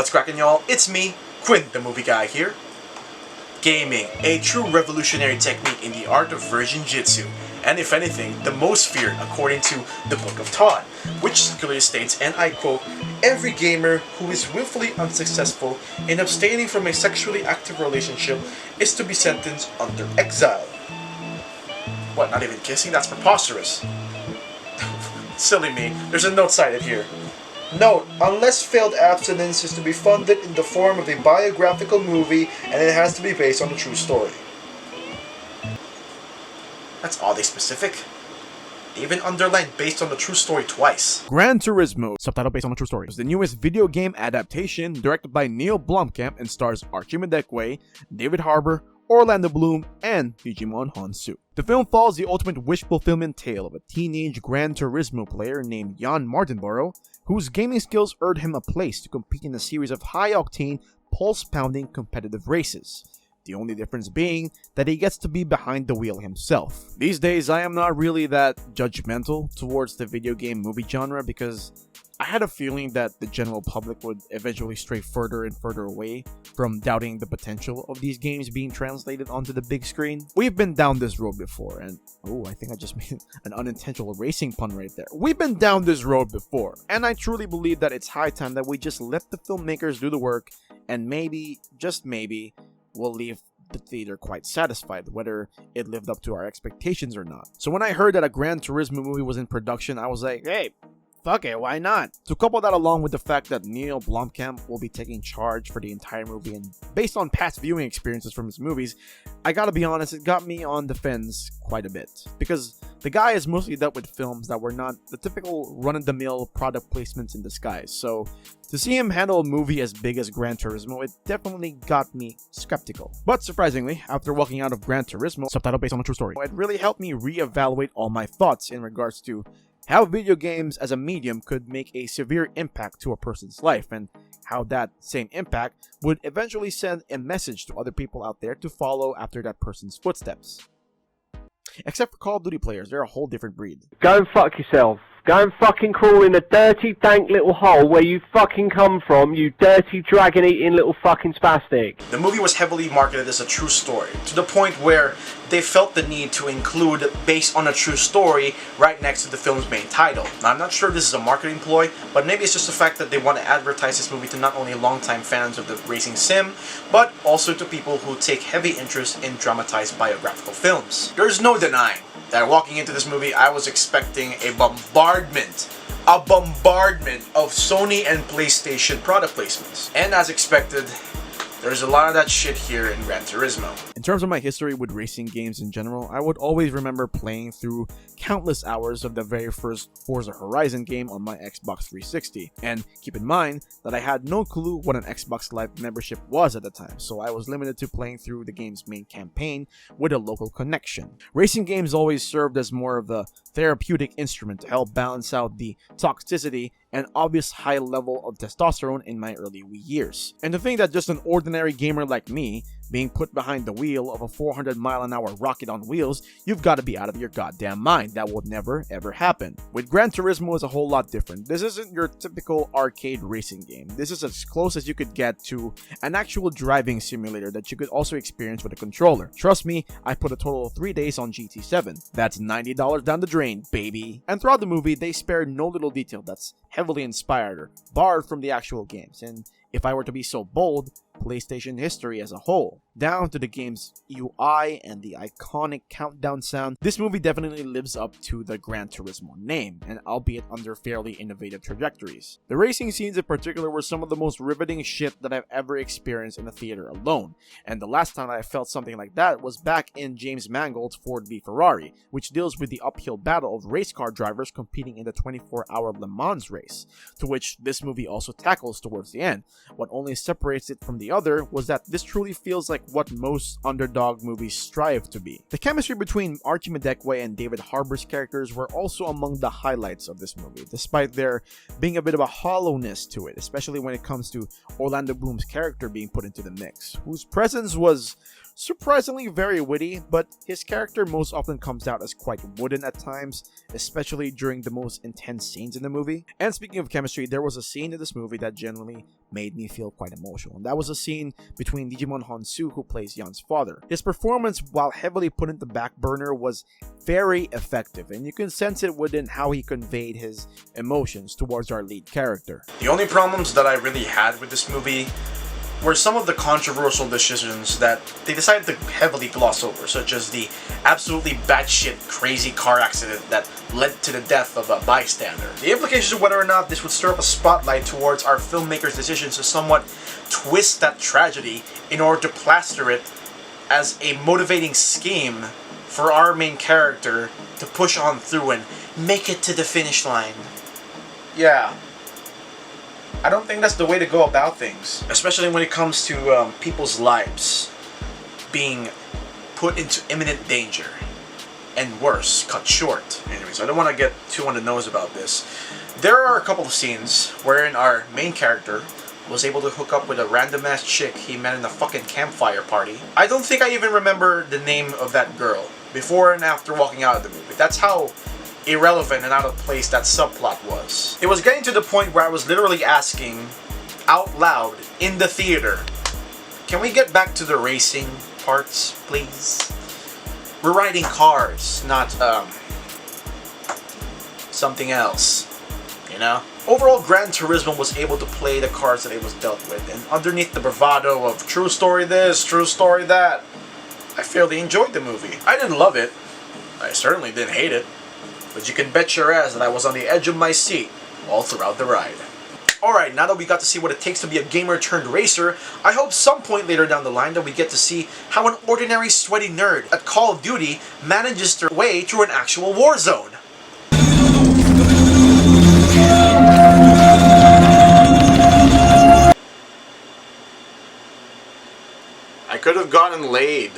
What's cracking, y'all? It's me, Quin, the movie guy here. Gaming, a true revolutionary technique in the art of virgin jitsu, and if anything, the most feared according to the Book of Todd, which clearly states, and I quote, "Every gamer who is willfully unsuccessful in abstaining from a sexually active relationship is to be sentenced under exile." What, not even kissing? That's preposterous. Silly me, there's a note cited here. Note, unless failed abstinence is to be funded in the form of a biographical movie and it has to be based on a true story. That's oddly specific. They even underlined based on the true story twice. Gran Turismo, subtitle based on a true story, is the newest video game adaptation directed by Neil Blomkamp and stars Archie Madekwe, David Harbour, Orlando Bloom, and Digimon Hansu. The film follows the ultimate wish fulfillment tale of a teenage Gran Turismo player named Jan Martinborough, whose gaming skills earned him a place to compete in a series of high-octane, pulse-pounding competitive races. The only difference being that he gets to be behind the wheel himself. These days, I am not really that judgmental towards the video game movie genre because I had a feeling that the general public would eventually stray further and further away from doubting the potential of these games being translated onto the big screen. We've been down this road before, and I think I just made an unintentional racing pun right there. We've been down this road before, and I truly believe that it's high time that we just let the filmmakers do the work, and maybe, just maybe, we'll leave the theater quite satisfied, whether it lived up to our expectations or not. So when I heard that a Gran Turismo movie was in production, I was like, hey, fuck it, why not? To couple that along with the fact that Neil Blomkamp will be taking charge for the entire movie, and based on past viewing experiences from his movies, I gotta be honest, it got me on the fence quite a bit. Because the guy has mostly dealt with films that were not the typical run-of-the-mill product placements in disguise, so to see him handle a movie as big as Gran Turismo, it definitely got me skeptical. But surprisingly, after walking out of Gran Turismo, subtitle based on a true story, it really helped me reevaluate all my thoughts in regards to how video games as a medium could make a severe impact to a person's life, and how that same impact would eventually send a message to other people out there to follow after that person's footsteps. Except for Call of Duty players, they're a whole different breed. Go and fuck yourself. Go and fucking crawl in a dirty, dank little hole where you fucking come from, you dirty, dragon-eating little fucking spastic. The movie was heavily marketed as a true story, to the point where they felt the need to include based on a true story right next to the film's main title. Now, I'm not sure if this is a marketing ploy, but maybe it's just the fact that they want to advertise this movie to not only longtime fans of the racing sim, but also to people who take heavy interest in dramatized biographical films. There's no denying that walking into this movie, I was expecting a bombardment of Sony and PlayStation product placements. And as expected, there's a lot of that shit here in Gran Turismo. In terms of my history with racing games in general, I would always remember playing through countless hours of the very first Forza Horizon game on my Xbox 360. And keep in mind that I had no clue what an Xbox Live membership was at the time, so I was limited to playing through the game's main campaign with a local connection. Racing games always served as more of the therapeutic instrument to help balance out the toxicity and obvious high level of testosterone in my early Wii years. And to think that just an ordinary gamer like me, being put behind the wheel of a 400-mile-an-hour rocket on wheels, you've got to be out of your goddamn mind. That will never ever happen. With Gran Turismo, it's a whole lot different. This isn't your typical arcade racing game. This is as close as you could get to an actual driving simulator that you could also experience with a controller. Trust me, I put a total of 3 days on GT7. That's $90 down the drain, baby. And throughout the movie, they spared no little detail that's heavily inspired or borrowed from the actual games. And if I were to be so bold, PlayStation history as a whole. Down to the game's UI and the iconic countdown sound, this movie definitely lives up to the Gran Turismo name, and albeit under fairly innovative trajectories. The racing scenes in particular were some of the most riveting shit that I've ever experienced in a theater alone, and the last time I felt something like that was back in James Mangold's Ford v Ferrari, which deals with the uphill battle of race car drivers competing in the 24-hour Le Mans race, to which this movie also tackles towards the end. What only separates it from the other was that this truly feels like what most underdog movies strive to be. The chemistry between Archie Madekwe and David Harbour's characters were also among the highlights of this movie, despite there being a bit of a hollowness to it, especially when it comes to Orlando Bloom's character being put into the mix, whose presence was surprisingly very witty, but his character most often comes out as quite wooden at times, especially during the most intense scenes in the movie. And speaking of chemistry, there was a scene in this movie that genuinely made me feel quite emotional. And that was a scene between Digimon Honsu, who plays Yan's father. His performance, while heavily put into the back burner, was very effective, and you can sense it within how he conveyed his emotions towards our lead character. The only problems that I really had with this movie were some of the controversial decisions that they decided to heavily gloss over, such as the absolutely batshit crazy car accident that led to the death of a bystander. The implications of whether or not this would stir up a spotlight towards our filmmakers' decisions to somewhat twist that tragedy in order to plaster it as a motivating scheme for our main character to push on through and make it to the finish line. Yeah. I don't think that's the way to go about things, especially when it comes to people's lives being put into imminent danger, and worse, cut short. Anyways, I don't want to get too on the nose about this. There are a couple of scenes wherein our main character was able to hook up with a random ass chick he met in a fucking campfire party. I don't think I even remember the name of that girl before and after walking out of the movie. That's how irrelevant and out of place that subplot was. It was getting to the point where I was literally asking out loud in the theater, can we get back to the racing parts, please? We're riding cars, not something else, you know? Overall, Gran Turismo was able to play the cards that it was dealt with, and underneath the bravado of true story this, true story that, I fairly enjoyed the movie. I didn't love it. I certainly didn't hate it. But you can bet your ass that I was on the edge of my seat all throughout the ride. Alright, now that we got to see what it takes to be a gamer turned racer, I hope some point later down the line that we get to see how an ordinary sweaty nerd at Call of Duty manages their way through an actual war zone. I could have gotten laid.